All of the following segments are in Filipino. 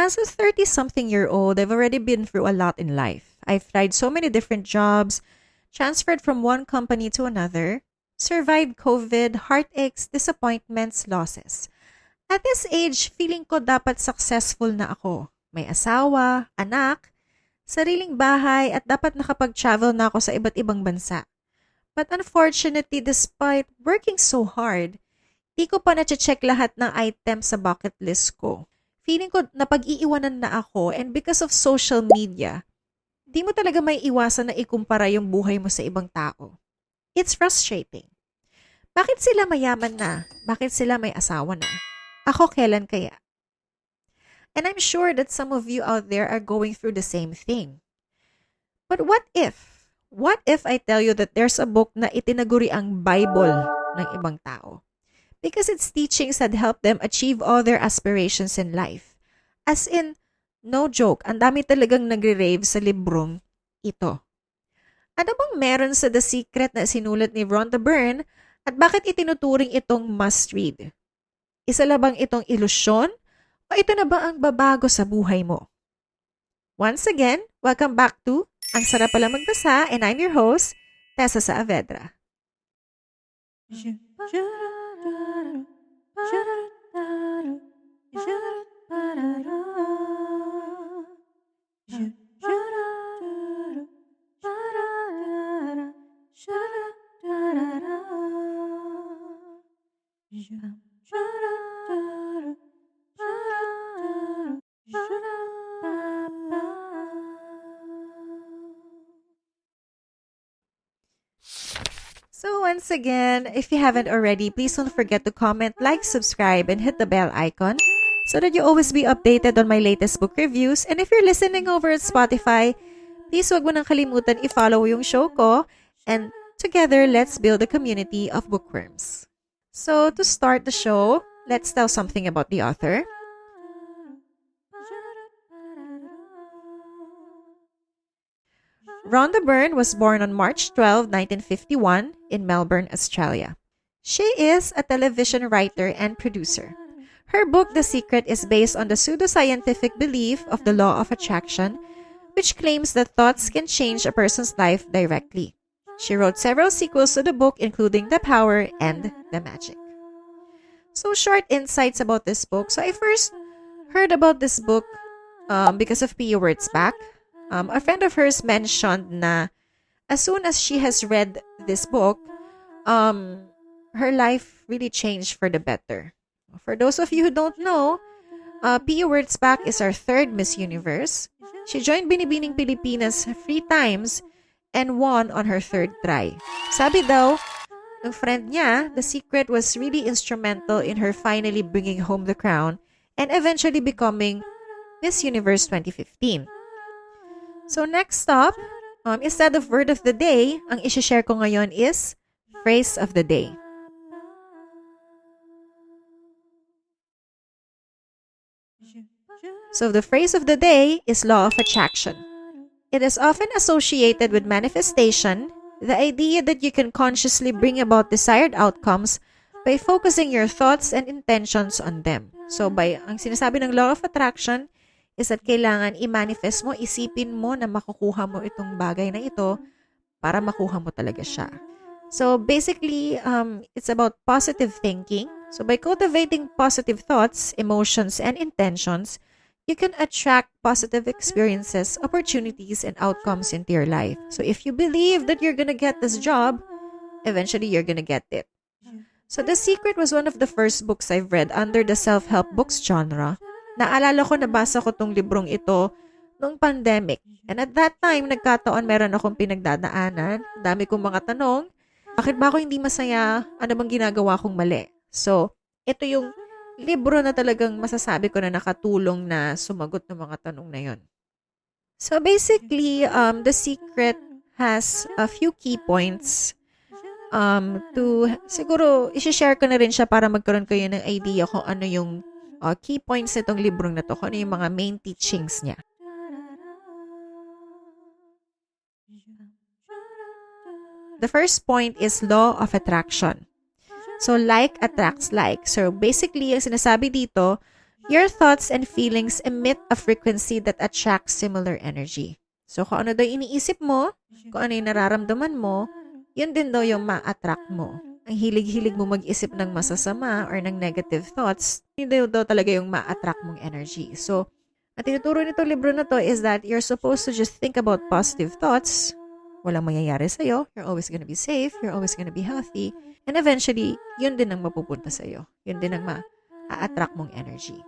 As a 30-something-year-old, I've already been through a lot in life. I've tried so many different jobs, transferred from one company to another, survived COVID, heartaches, disappointments, losses. At this age, feeling ko dapat successful na ako. May asawa, anak, sariling bahay at dapat nakapag-travel na ako sa iba't ibang bansa. But unfortunately, despite working so hard, di ko pa na-check lahat ng items sa bucket list ko. Feeling ko napag-iiwanan na ako, and because of social media, di mo talaga may iwasan na ikumpara yung buhay mo sa ibang tao. It's frustrating. Bakit sila mayaman na? Bakit sila may asawa na? Ako kailan kaya? And I'm sure that some of you out there are going through the same thing. But what if? What if I tell you that there's a book na itinaguri ang Bible ng ibang tao? Because its teachings had helped them achieve all their aspirations in life. As in, no joke, ang dami talagang nagre-rave sa librong ito. Ano bang meron sa The Secret na sinulat ni Rhonda Byrne at bakit itinuturing itong must-read? Isa lang bang itong ilusyon o ito na ba ang babago sa buhay mo? Once again, welcome back to Ang Sarap Pala Magbasa, and I'm your host, Tessa Saavedra. So once again, if you haven't already, please don't forget to comment, like, subscribe, and hit the bell icon so that you always be updated on my latest book reviews. And if you're listening over at Spotify, please wag mo nang kalimutan i-follow yung show ko, and together, let's build a community of bookworms. So to start the show, let's tell something about the author. Rhonda Byrne was born on March 12, 1951 in Melbourne, Australia. She is a television writer and producer. Her book, The Secret, is based on the pseudoscientific belief of the law of attraction, which claims that thoughts can change a person's life directly. She wrote several sequels to the book, including The Power and The Magic. So, short insights about this book. So, I first heard about this book because of Pia Wurtzbach. A friend of hers mentioned na as soon as she has read this book, her life really changed for the better. For those of you who don't know, Pia Wurtzbach is our third Miss Universe. She joined Binibining Pilipinas 3 times and won on her third try. Sabi daw, ng friend niya, The Secret was really instrumental in her finally bringing home the crown and eventually becoming Miss Universe 2015. So next stop, instead of word of the day, ang isi-share ko ngayon is phrase of the day. So the phrase of the day is law of attraction. It is often associated with manifestation, the idea that you can consciously bring about desired outcomes by focusing your thoughts and intentions on them. So ang sinasabi ng law of attraction is that kailangan i-manifest mo, isipin mo na makukuha mo itong bagay na ito para makuha mo talaga siya. So basically, it's about positive thinking. So by cultivating positive thoughts, emotions, and intentions, you can attract positive experiences, opportunities, and outcomes into your life. So if you believe that you're gonna get this job, eventually you're gonna get it. So The Secret was one of the first books I've read under the self-help books genre. Naalala ko, nabasa ko tong librong ito noong pandemic. And at that time, nagkataon meron akong pinagdadaanan. Dami kong mga tanong. Bakit ba ako hindi masaya? Ano bang ginagawa kong mali? So, ito yung libro na talagang masasabi ko na nakatulong na sumagot ng mga tanong na yon. So basically, The Secret has a few key points siguro, isi-share ko na rin siya para magkaroon kayo ng idea kung ano yung key points nitong librong na to, kung ano yung mga main teachings niya. The first point is law of attraction. So, like attracts like. So, basically, ang sinasabi dito, Your thoughts and feelings emit a frequency that attracts similar energy. So kung ano daw yung iniisip mo, kung ano yung nararamdaman mo, yun din daw yung ma-attract mo. Ang hilig-hilig mo mag-isip ng masasama or ng negative thoughts, yun daw talaga yung ma-attract mong energy. So, ang tinuturo nito libro na to is that you're supposed to just think about positive thoughts. Walang mangyayari sa'yo. You're always gonna be safe. You're always gonna be healthy. And eventually, yun din ang mapupunta sa'yo. Yun din ang ma-attract mong energy.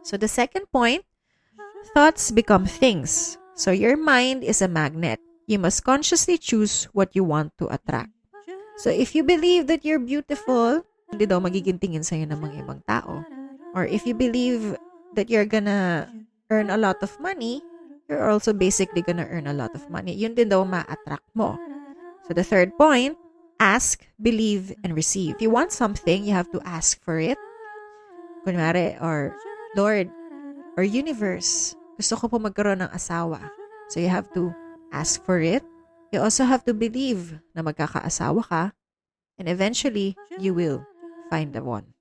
So the second point, thoughts become things. So your mind is a magnet. You must consciously choose what you want to attract. So if you believe that you're beautiful, hindi daw magiging tingin sa'yo ng mga ibang tao. Or if you believe that you're gonna earn a lot of money, you're also basically gonna earn a lot of money. Yun din daw ma-attract mo. So the third point, ask, believe, and receive. If you want something, you have to ask for it. Kunwari, or Lord, or universe, gusto ko po magkaroon ng asawa. So you have to ask for it. You also have to believe na magkakaasawa ka. And eventually, you will find the one.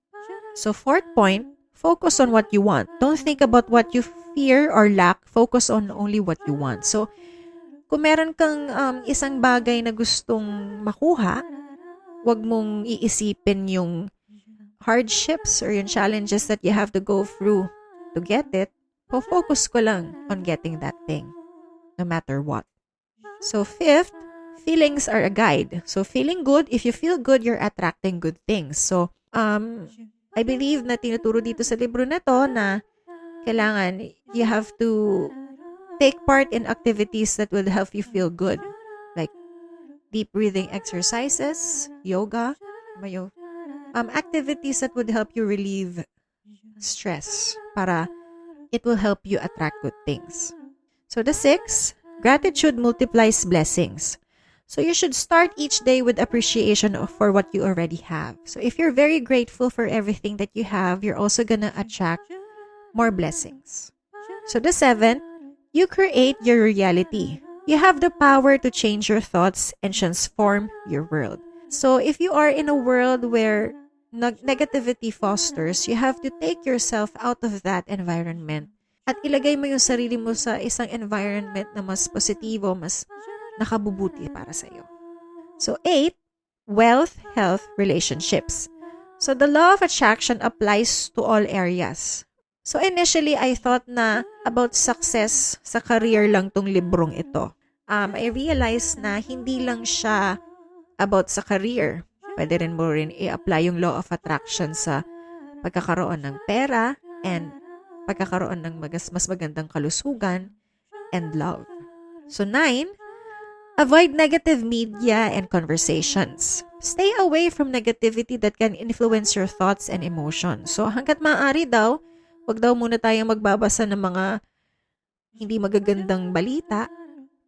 So fourth point, focus on what you want. Don't think about what you fear or lack. Focus on only what you want. So, kung meron kang isang bagay na gustong makuha, wag mong iisipin yung hardships or yung challenges that you have to go through to get it. Focus ko lang on getting that thing, no matter what. So fifth, feelings are a guide. So feeling good, if you feel good, you're attracting good things. So, I believe na tinuturo dito sa libro na to na kailangan you have to take part in activities that will help you feel good. Like deep breathing exercises, yoga, activities that would help you relieve stress para it will help you attract good things. So the sixth, gratitude multiplies blessings. So you should start each day with appreciation for what you already have. So if you're very grateful for everything that you have, you're also gonna attract more blessings. So the seventh, you create your reality. You have the power to change your thoughts and transform your world. So if you are in a world where negativity fosters, you have to take yourself out of that environment at ilagay mo yung sarili mo sa isang environment na mas positibo, mas nakabubuti para sa iyo. So 8, wealth, health, relationships. So the law of attraction applies to all areas. So initially, I thought na about success sa career lang tong librong ito. I realized na hindi lang siya about sa career. Pwede rin mo rin i-apply yung law of attraction sa pagkakaroon ng pera and pagkakaroon ng mas magandang kalusugan and love. So 9, avoid negative media and conversations. Stay away from negativity that can influence your thoughts and emotions. So hanggat maaari daw, wag daw muna tayong magbabasa ng mga hindi magagandang balita,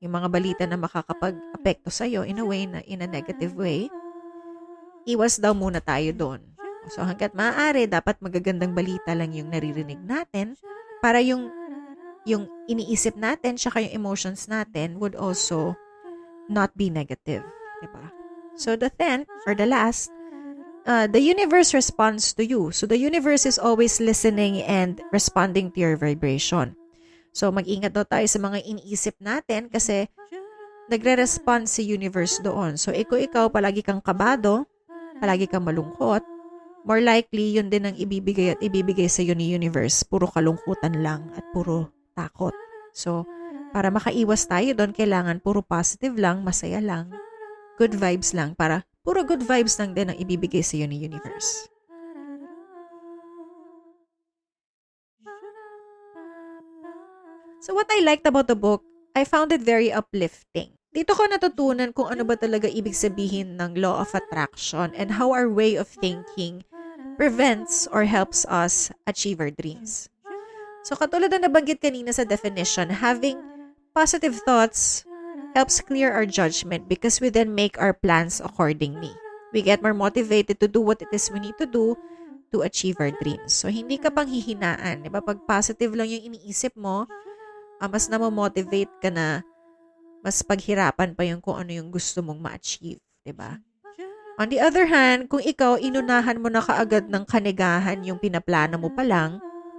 yung mga balita na makakapag-apekto sa'yo in a way na in a negative way. Iwas daw muna tayo doon. So hanggat maaari, dapat magagandang balita lang yung naririnig natin para yung iniisip natin tsaka yung emotions natin would also not be negative. Diba? So the 10th, or the last, the universe responds to you. So the universe is always listening and responding to your vibration. So mag-ingat daw tayo sa mga iniisip natin kasi nagre-respond si universe doon. So ikaw palagi kang kabado, palagi kang malungkot, more likely yun din ang ibibigay sa iyo ni universe. Puro kalungkutan lang at puro takot. So para makaiwas tayo doon, kailangan puro positive lang, masaya lang, good vibes lang, para puro good vibes lang din ang ibibigay sa iyo ni universe. So what I liked about the book, I found it very uplifting. Dito ko natutunan kung ano ba talaga ibig sabihin ng law of attraction and how our way of thinking prevents or helps us achieve our dreams. So katulad na nabanggit kanina sa definition, having positive thoughts helps clear our judgment because we then make our plans accordingly. We get more motivated to do what it is we need to do to achieve our dreams. So hindi ka pang hihinaan. Diba? Pag positive lang yung iniisip mo, mas na-motivate ka na mas paghirapan pa yung kung ano yung gusto mong ma-achieve. Diba? On the other hand, kung ikaw inunahan mo na kaagad ng kanigahan yung pinaplano mo pa lang,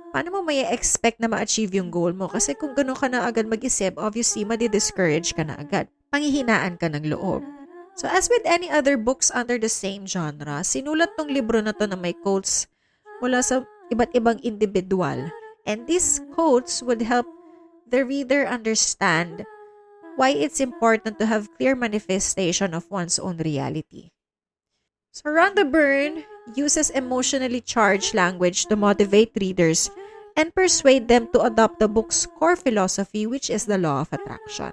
paano mo may expect na ma-achieve yung goal mo? Kasi kung ganun ka na agad mag-isip, obviously, madi-discourage ka na agad. Panghihinaan ka ng loob. So as with any other books under the same genre, sinulat tong libro na to na may quotes mula sa iba't ibang individual. And these quotes would help the reader understand why it's important to have clear manifestation of one's own reality. So Rhonda Byrne uses emotionally charged language to motivate readers and persuade them to adopt the book's core philosophy, which is the law of attraction.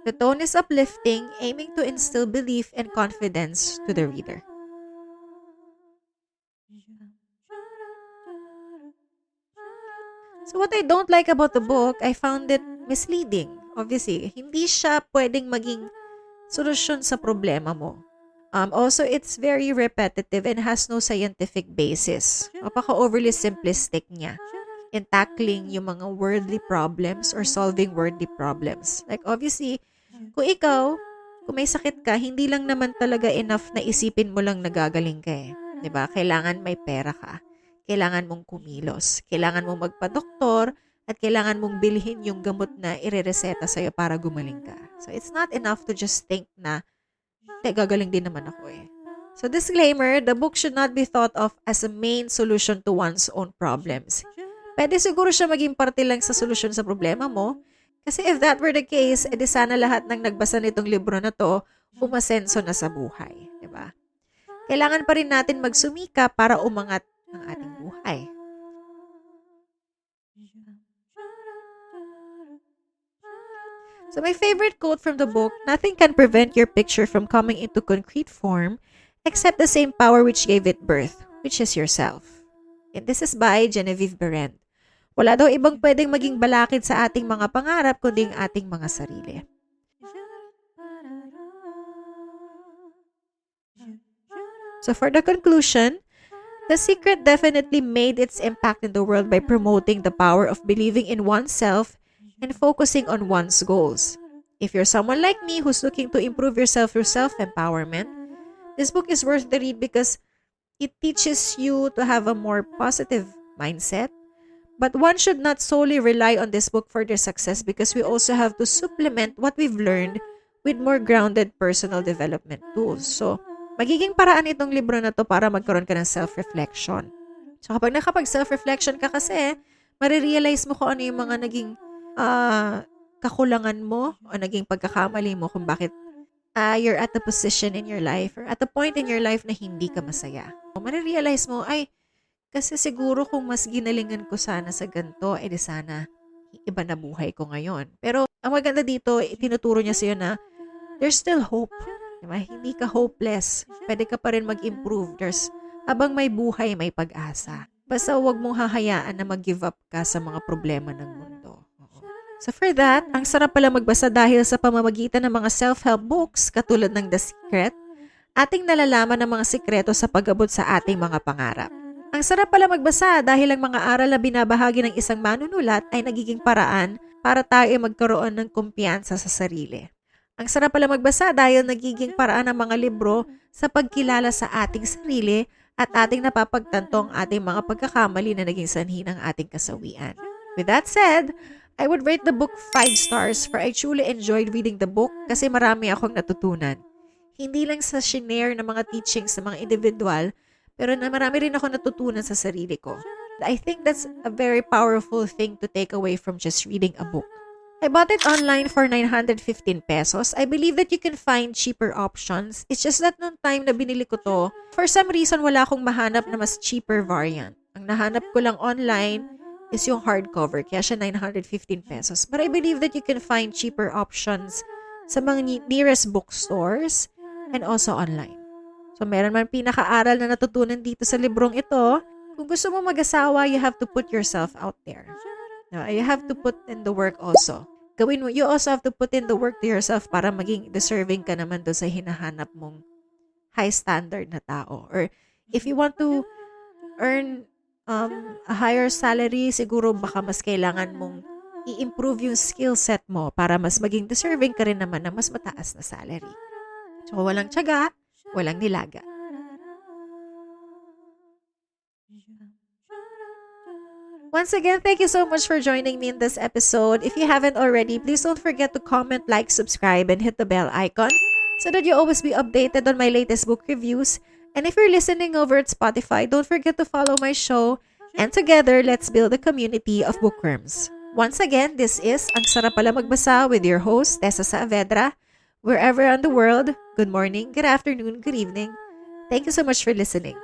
The tone is uplifting, aiming to instill belief and confidence to the reader. So what I don't like about the book, I found it misleading. Obviously, hindi siya pwedeng maging solusyon sa problema mo. Also, it's very repetitive and has no scientific basis. Napaka-overly simplistic niya in tackling yung mga worldly problems or solving worldly problems. Like, obviously, kung may sakit ka, hindi lang naman talaga enough na isipin mo lang nagagaling ka eh. 'Di ba? Kailangan may pera ka. Kailangan mong kumilos. Kailangan mong magpa-doktor at kailangan mong bilhin yung gamot na irereseta sa'yo para gumaling ka. So, it's not enough to just think na gagaling din naman ako eh. So disclaimer, the book should not be thought of as a main solution to one's own problems. Pwede siguro siya maging parte lang sa solusyon sa problema mo. Kasi if that were the case, edi sana lahat ng nagbasa nitong libro na to, umasenso na sa buhay. Diba? Kailangan pa rin natin magsumika para umangat ang ating buhay. So my favorite quote from the book, nothing can prevent your picture from coming into concrete form except the same power which gave it birth, which is yourself. And this is by Genevieve Berend. Wala daw ibang pwedeng maging balakid sa ating mga pangarap kundi ang ating mga sarili. So for the conclusion, The Secret definitely made its impact in the world by promoting the power of believing in oneself and focusing on one's goals. If you're someone like me who's looking to improve yourself through self-empowerment, this book is worth the read because it teaches you to have a more positive mindset. But one should not solely rely on this book for their success because we also have to supplement what we've learned with more grounded personal development tools. So, magiging paraan itong libro na to para magkaroon ka ng self-reflection. So, kapag nakapag-self-reflection ka kasi, marirealize mo kung ano yung mga naging kakulangan mo o naging pagkakamali mo kung bakit you're at the position in your life or at the point in your life na hindi ka masaya. O marirealize mo, ay, kasi siguro kung mas ginalingan ko sana sa ganito, edi sana iba na buhay ko ngayon. Pero ang maganda dito, tinuturo niya sa'yo na there's still hope. Diba? Hindi ka hopeless. Pwede ka pa rin mag-improve. Habang may buhay, may pag-asa. Basta huwag mong hahayaan na mag-give up ka sa mga problema ng mundo. So for that, ang sarap pala magbasa dahil sa pamamagitan ng mga self-help books katulad ng The Secret, ating nalalaman ang mga sikreto sa pag-abot sa ating mga pangarap. Ang sarap pala magbasa dahil ang mga aral na binabahagi ng isang manunulat ay nagiging paraan para tayo magkaroon ng kumpiyansa sa sarili. Ang sarap pala magbasa dahil nagiging paraan ng mga libro sa pagkilala sa ating sarili at ating napapagtanto ang ating mga pagkakamali na naging sanhi ng ating kasawian. With that said, I would rate the book 5 stars for I truly enjoyed reading the book kasi marami akong natutunan. Hindi lang sa shinare ng mga teachings ng mga individual, pero na marami rin ako natutunan sa sarili ko. I think that's a very powerful thing to take away from just reading a book. I bought it online for 915 pesos. I believe that you can find cheaper options. It's just that noong time na binili ko to, for some reason wala akong mahanap na mas cheaper variant. Ang nahanap ko lang online is yung hardcover, kaya siya 915 pesos. But I believe that you can find cheaper options sa mga nearest bookstores and also online. So, meron man pinaka-aral na natutunan dito sa librong ito. Kung gusto mo mag-asawa, you have to put yourself out there. No, you have to put in the work also. Gawin mo, you also have to put in the work to yourself para maging deserving ka naman doon sa hinahanap mong high standard na tao. Or if you want to earn a higher salary, siguro baka mas kailangan mong i-improve yung skill set mo para mas maging deserving ka rin naman ng mas mataas na salary. So, walang tiyaga, walang nilaga. Once again, thank you so much for joining me in this episode. If you haven't already, please don't forget to comment, like, subscribe, and hit the bell icon so that you always be updated on my latest book reviews. And if you're listening over at Spotify, don't forget to follow my show. And together, let's build a community of bookworms. Once again, this is Ang Sarap Pala Magbasa with your host, Tessa Saavedra. Wherever in the world, good morning, good afternoon, good evening. Thank you so much for listening.